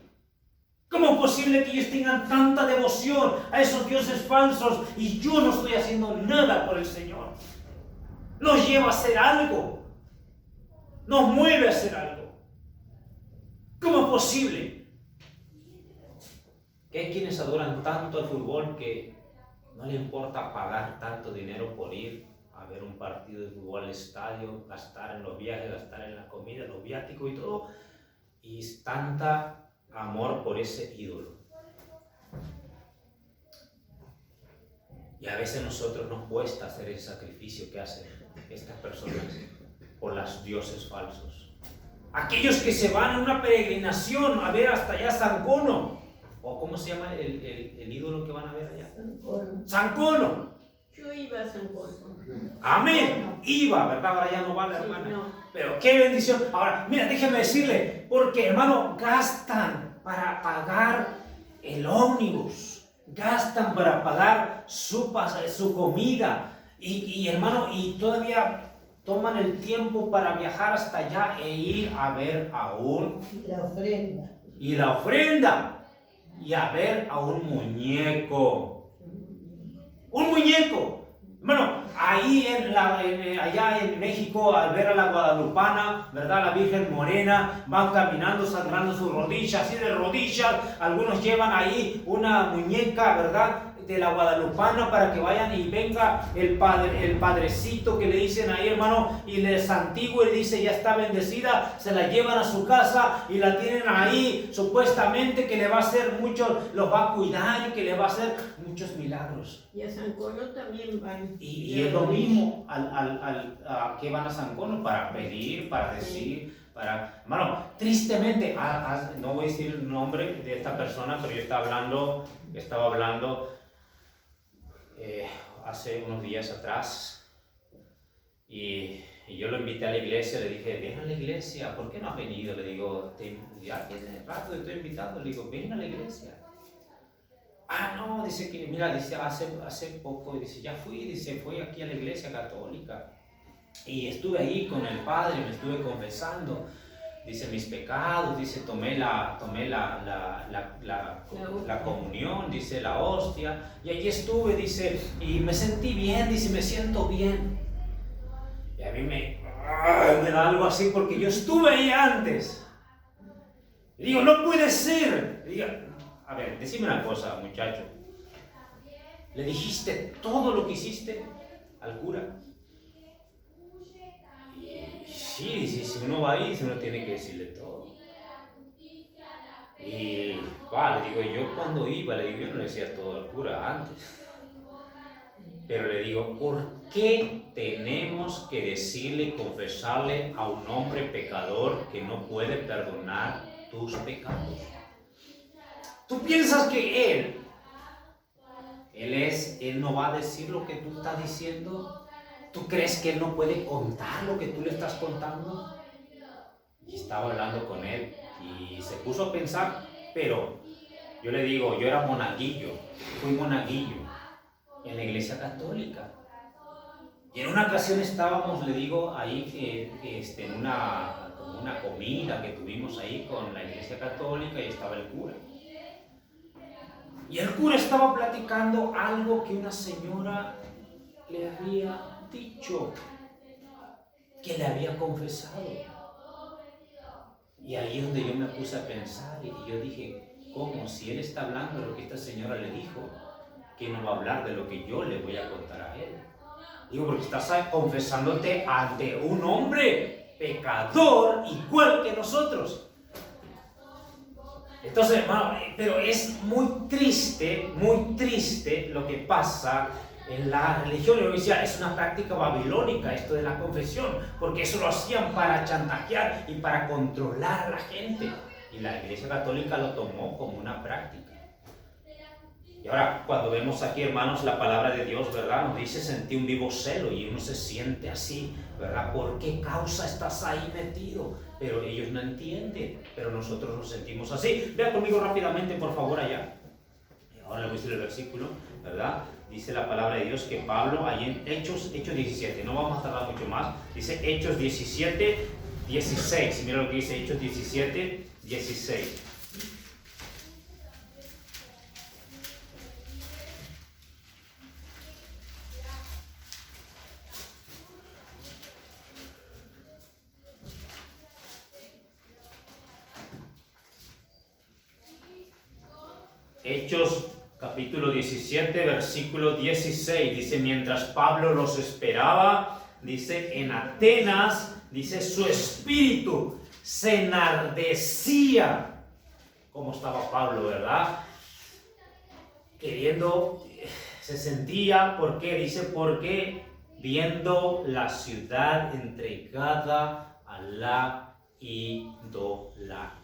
¿Cómo es posible que ellos tengan tanta devoción a esos dioses falsos y yo no estoy haciendo nada por el Señor? Nos lleva a hacer algo. Nos mueve a hacer algo. ¿Cómo es posible? Que hay quienes adoran tanto al fútbol que no le importa pagar tanto dinero por ir a ver un partido de fútbol al estadio, gastar en los viajes, gastar en la comida, los viáticos y todo, y es tanta amor por ese ídolo. Y a veces a nosotros nos cuesta hacer el sacrificio que hacen estas personas por los dioses falsos. Aquellos que se van en una peregrinación a ver hasta allá San Cono, o ¿cómo se llama el ídolo que van a ver allá? San Cono. Yo iba a San Cono. Amén. Iba, ¿verdad? Ahora ya no va la hermana. Sí, no. Pero qué bendición. Ahora, mira, déjeme decirle, porque hermano, gastan para pagar el ómnibus, gastan para pagar su comida, y hermano, y todavía toman el tiempo para viajar hasta allá e ir a ver aún La ofrenda. y la ofrenda. Y a ver a un muñeco. Un muñeco. Bueno, ahí allá en México, al ver a la guadalupana, ¿verdad?, la Virgen Morena, van caminando, sangrando sus rodillas, así de rodillas. Algunos llevan ahí una muñeca, ¿verdad?, de la guadalupana, para que vayan y venga el padrecito que le dicen ahí, hermano, y les santigua y dice: ya está bendecida. Se la llevan a su casa y la tienen ahí, supuestamente que le va a hacer mucho, los va a cuidar y que le va a hacer muchos milagros. Y a San Cono también van. Y es lo mismo, ¿a qué van a San Cono? Para pedir, para decir, Hermano, tristemente, no voy a decir el nombre de esta persona, pero yo estaba hablando hace unos días atrás y yo lo invité a la iglesia, le dije, ven a la iglesia, ¿por qué no has venido? Le digo, ya tiene rato, te estoy invitando, le digo, ven a la iglesia. No, dice que, mira, dice, hace poco, dice, ya fui, dice, fui aquí a la iglesia católica y estuve ahí con el padre, me estuve confesando, dice, mis pecados, dice, tomé la comunión, dice, la hostia, y allí estuve, dice, y me sentí bien, dice, me siento bien. Y a mí me da algo así porque yo estuve ahí antes. Y digo, no puede ser. Y digo, a ver, decime una cosa, muchacho. ¿Le dijiste todo lo que hiciste al cura? Y sí, dice, si uno va ahí, uno tiene que decirle todo. Y le digo, yo cuando iba, le digo, yo no le decía todo al cura antes. Pero le digo, ¿por qué tenemos que decirle y confesarle a un hombre pecador que no puede perdonar tus pecados? ¿Tú piensas que él no va a decir lo que tú estás diciendo? ¿Tú crees que él no puede contar lo que tú le estás contando? Y estaba hablando con él y se puso a pensar, pero yo le digo, yo era monaguillo, fui monaguillo en la iglesia católica. Y en una ocasión estábamos, le digo, ahí en una comida que tuvimos ahí con la iglesia católica y estaba el cura. Y el cura estaba platicando algo que una señora le había dicho, que le había confesado. Y ahí es donde yo me puse a pensar y yo dije, ¿cómo? Si él está hablando de lo que esta señora le dijo, ¿qué no va a hablar de lo que yo le voy a contar a él? Digo, porque estás confesándote ante un hombre pecador igual que nosotros. Entonces, hermano, pero es muy triste lo que pasa en la religión. Yo decía, es una práctica babilónica esto de la confesión, porque eso lo hacían para chantajear y para controlar a la gente. Y la Iglesia Católica lo tomó como una práctica. Y ahora, cuando vemos aquí, hermanos, la palabra de Dios, ¿verdad? Nos dice, sentí un vivo celo, y uno se siente así, ¿verdad? ¿Por qué causa estás ahí metido? Pero ellos no entienden, pero nosotros nos sentimos así. Vea conmigo rápidamente, por favor, allá. Ahora le voy a decir el versículo, ¿verdad? Dice la palabra de Dios que Pablo, ahí en Hechos 17, no vamos a tardar mucho más, dice Hechos 17, 16. Mira lo que dice Hechos 17, 16. Hechos capítulo 17, versículo 16, dice, mientras Pablo los esperaba, dice, en Atenas, dice, su espíritu se enardecía. ¿Cómo estaba Pablo, verdad? Se sentía, ¿por qué? Dice, porque viendo la ciudad entregada a la idolatría.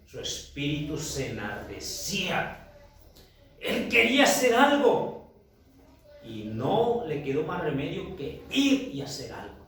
Su espíritu se enardecía. Él quería hacer algo y no le quedó más remedio que ir y hacer algo.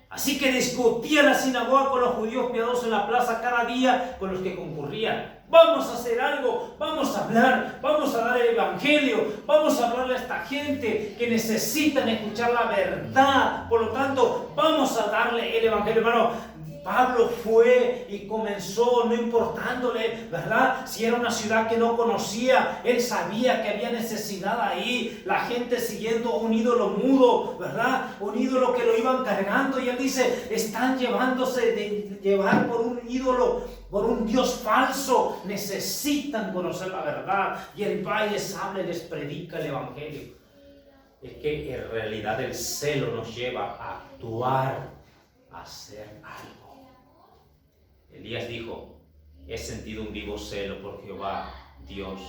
Así que discutía en la sinagoga con los judíos piadosos en la plaza cada día con los que concurrían. Vamos a hacer algo, vamos a hablar, vamos a dar el evangelio, vamos a hablarle a esta gente que necesitan escuchar la verdad. Por lo tanto, vamos a darle el evangelio, hermano. Pablo fue y comenzó, no importándole, ¿verdad? Si era una ciudad que no conocía, él sabía que había necesidad ahí, la gente siguiendo un ídolo mudo, ¿verdad? Un ídolo que lo iban cargando, y él dice, están llevándose de llevar por un ídolo, por un Dios falso, necesitan conocer la verdad, y él va y les habla y les predica el evangelio. Es que en realidad el celo nos lleva a actuar, a hacer algo. Elías dijo, he sentido un vivo celo por Jehová, Dios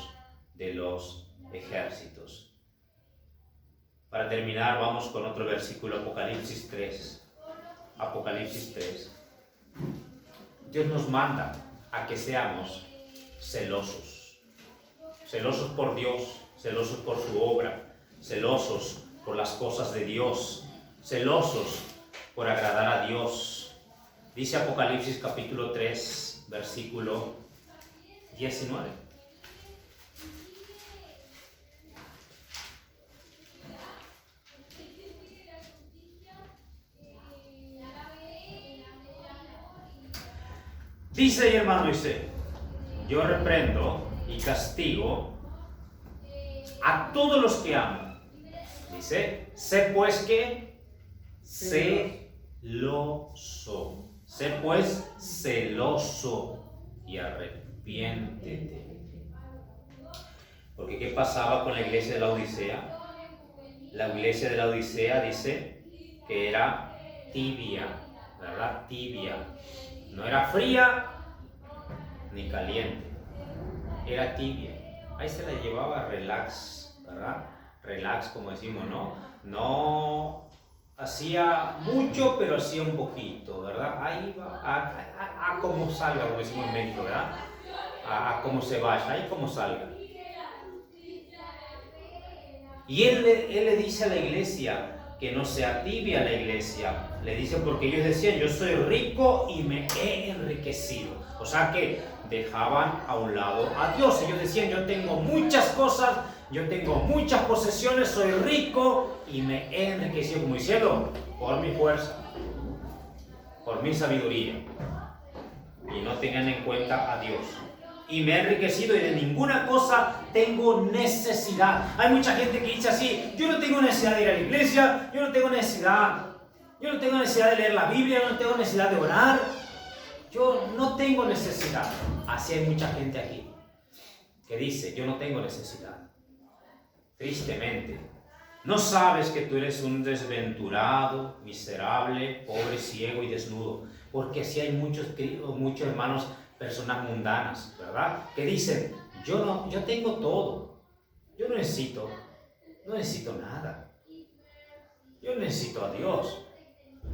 de los ejércitos. Para terminar, vamos con otro versículo, Apocalipsis 3. Apocalipsis 3. Dios nos manda a que seamos celosos. Celosos por Dios, celosos por su obra, celosos por las cosas de Dios, celosos por agradar a Dios. Dice Apocalipsis capítulo 3, versículo 19. Dice ahí, hermano, dice: yo reprendo y castigo a todos los que amo. Dice: sé pues que celoso. Sé pues celoso y arrepiéntete. Porque ¿qué pasaba con la iglesia de la Odisea? La iglesia de la Odisea dice que era tibia, ¿verdad? Tibia. No era fría ni caliente, era tibia. Ahí se la llevaba relax, ¿verdad? Relax, como decimos, ¿no? No hacía mucho, pero hacía un poquito, ¿verdad? Ahí va, a como salga, como decimos en México, ¿verdad? A como se vaya, ahí como salga. Y él le dice a la iglesia que no sea tibia la iglesia. Le dice porque ellos decían: yo soy rico y me he enriquecido. O sea que dejaban a un lado a Dios. Ellos decían: yo tengo muchas cosas, yo tengo muchas posesiones, soy rico y me he enriquecido. Como diciendo: por mi fuerza, por mi sabiduría. Y no tenían en cuenta a Dios. Y me he enriquecido y de ninguna cosa tengo necesidad. Hay mucha gente que dice así: yo no tengo necesidad de ir a la iglesia, yo no tengo necesidad de leer la Biblia, yo no tengo necesidad de orar, yo no tengo necesidad. Así hay mucha gente aquí que dice: yo no tengo necesidad. Tristemente, no sabes que tú eres un desventurado, miserable, pobre, ciego y desnudo. Porque así hay muchos hermanos, personas mundanas, ¿verdad? Que dicen: yo tengo todo, yo no necesito nada, yo necesito a Dios,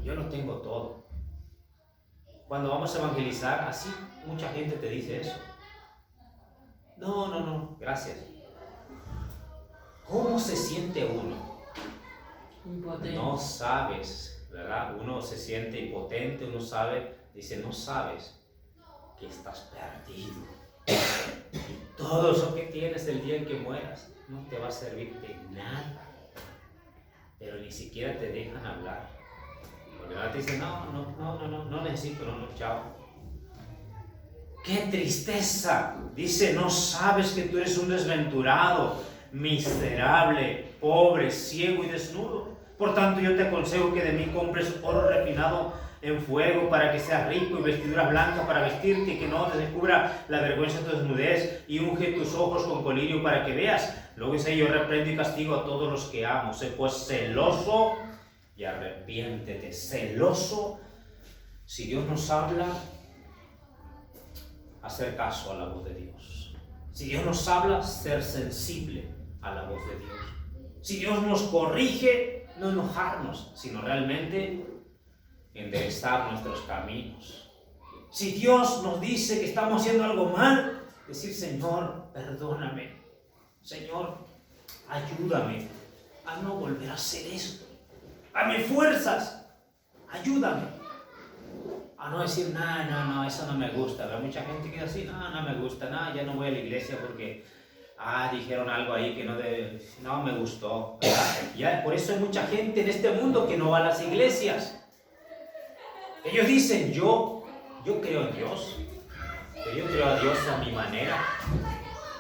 yo no tengo todo. Cuando vamos a evangelizar, así mucha gente te dice eso. No, gracias. ¿Cómo se siente uno? Impotente. No sabes, ¿verdad? Uno se siente impotente, uno sabe, dice: no sabes que estás perdido. Y todo eso que tienes el día en que mueras no te va a servir de nada. Pero ni siquiera te dejan hablar. Porque ahora te dicen: no necesito, chao. ¡Qué tristeza! Dice: no sabes que tú eres un desventurado, miserable, pobre, ciego y desnudo. Por tanto, yo te aconsejo que de mí compres oro refinado en fuego para que seas rico, y vestiduras blancas para vestirte, y que no te descubra la vergüenza de tu desnudez, y unge tus ojos con colirio para que veas. Luego dice: yo reprendo y castigo a todos los que amo. Sé pues celoso y arrepiéntete. Celoso. Si Dios nos habla, hacer caso a la voz de Dios. Si Dios nos habla, ser sensible a la voz de Dios. Si Dios nos corrige, no enojarnos, sino realmente enderezar nuestros caminos. Si Dios nos dice que estamos haciendo algo mal, decir: Señor, perdóname. Señor, ayúdame a no volver a hacer esto. Dame fuerzas, ayúdame. A no decir: no, eso no me gusta. Hay mucha gente que dice así: no me gusta, ya no voy a la iglesia porque dijeron algo ahí que no me gustó. Ya, por eso hay mucha gente en este mundo que no va a las iglesias. Ellos dicen: yo creo en Dios, pero yo creo a Dios a mi manera.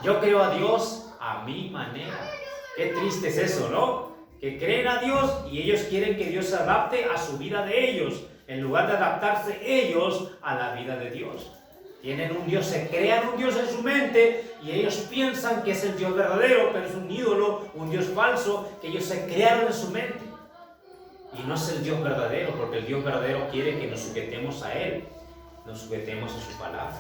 Yo creo a Dios a mi manera. Qué triste es eso, ¿no? Que creen a Dios y ellos quieren que Dios se adapte a su vida de ellos, en lugar de adaptarse ellos a la vida de Dios. Tienen un Dios, se crean un Dios en su mente y ellos piensan que es el Dios verdadero, pero es un ídolo, un Dios falso que ellos se crearon en su mente. Y no es el Dios verdadero, porque el Dios verdadero quiere que nos sujetemos a Él, nos sujetemos a su palabra,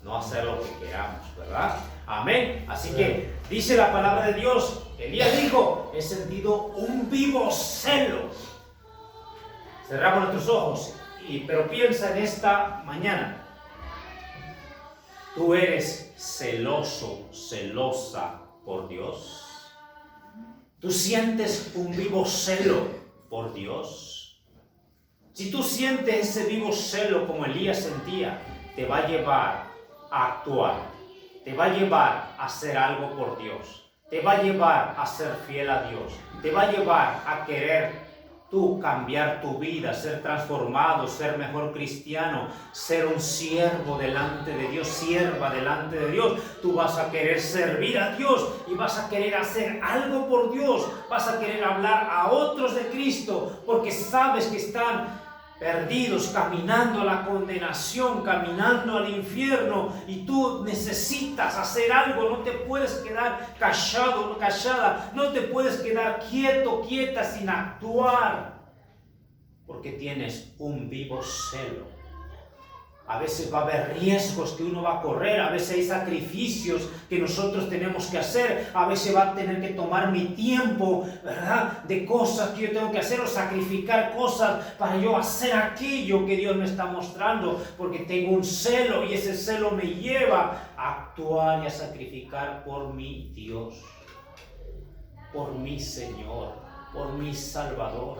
no hacer lo que queramos, ¿verdad? Amén. Así que dice la palabra de Dios, Elías dijo: he sentido un vivo celo Cerramos nuestros ojos, pero piensa en esta mañana. ¿Tú eres celoso, celosa por Dios? ¿Tú sientes un vivo celo por Dios? Si tú sientes ese vivo celo como Elías sentía, te va a llevar a actuar, te va a llevar a hacer algo por Dios, te va a llevar a ser fiel a Dios, te va a llevar a querer tú cambiar tu vida, ser transformado, ser mejor cristiano, ser un siervo delante de Dios, sierva delante de Dios. Tú vas a querer servir a Dios y vas a querer hacer algo por Dios, vas a querer hablar a otros de Cristo, porque sabes que están perdidos, caminando a la condenación, caminando al infierno, y tú necesitas hacer algo. No te puedes quedar callado, callada, no te puedes quedar quieto, quieta sin actuar, porque tienes un vivo celo. A veces va a haber riesgos que uno va a correr, a veces hay sacrificios que nosotros tenemos que hacer, a veces va a tener que tomar mi tiempo, ¿verdad?, de cosas que yo tengo que hacer, o sacrificar cosas para yo hacer aquello que Dios me está mostrando, porque tengo un celo y ese celo me lleva a actuar y a sacrificar por mi Dios, por mi Señor, por mi Salvador.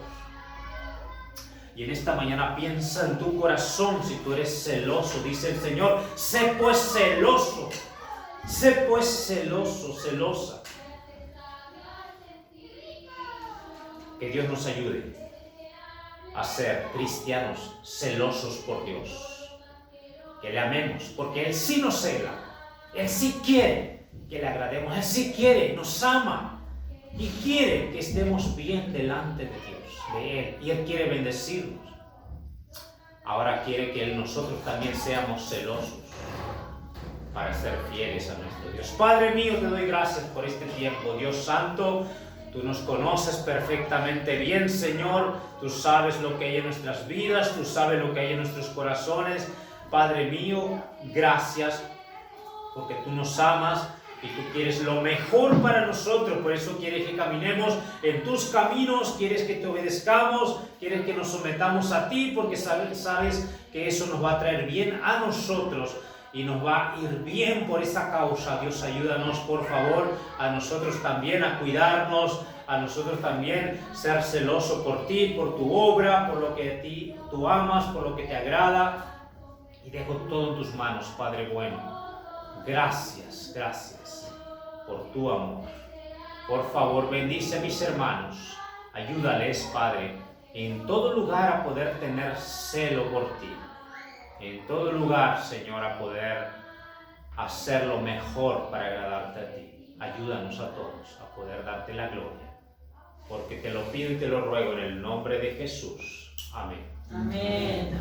Y en esta mañana piensa en tu corazón si tú eres celoso. Dice el Señor, sé pues celoso, celosa. Que Dios nos ayude a ser cristianos celosos por Dios. Que le amemos, porque Él sí nos cela, Él sí quiere que le agrademos, Él sí quiere, nos ama y quiere que estemos bien delante de Dios, de Él, y Él quiere bendecirnos. Ahora quiere que nosotros también seamos celosos para ser fieles a nuestro Dios. Padre mío, te doy gracias por este tiempo. Dios santo, tú nos conoces perfectamente bien, Señor. Tú sabes lo que hay en nuestras vidas, tú sabes lo que hay en nuestros corazones. Padre mío, gracias, porque tú nos amas y tú quieres lo mejor para nosotros. Por eso quieres que caminemos en tus caminos, quieres que te obedezcamos, quieres que nos sometamos a ti, porque sabes que eso nos va a traer bien a nosotros y nos va a ir bien por esa causa. Dios, ayúdanos, por favor, a nosotros también a cuidarnos, a nosotros también ser celoso por ti, por tu obra, por lo que tú amas, por lo que te agrada. Y dejo todo en tus manos, Padre bueno. Gracias por tu amor. Por favor, bendice a mis hermanos. Ayúdales, Padre, en todo lugar a poder tener celo por ti. En todo lugar, Señor, a poder hacer lo mejor para agradarte a ti. Ayúdanos a todos a poder darte la gloria. Porque te lo pido y te lo ruego en el nombre de Jesús. Amén. Amén.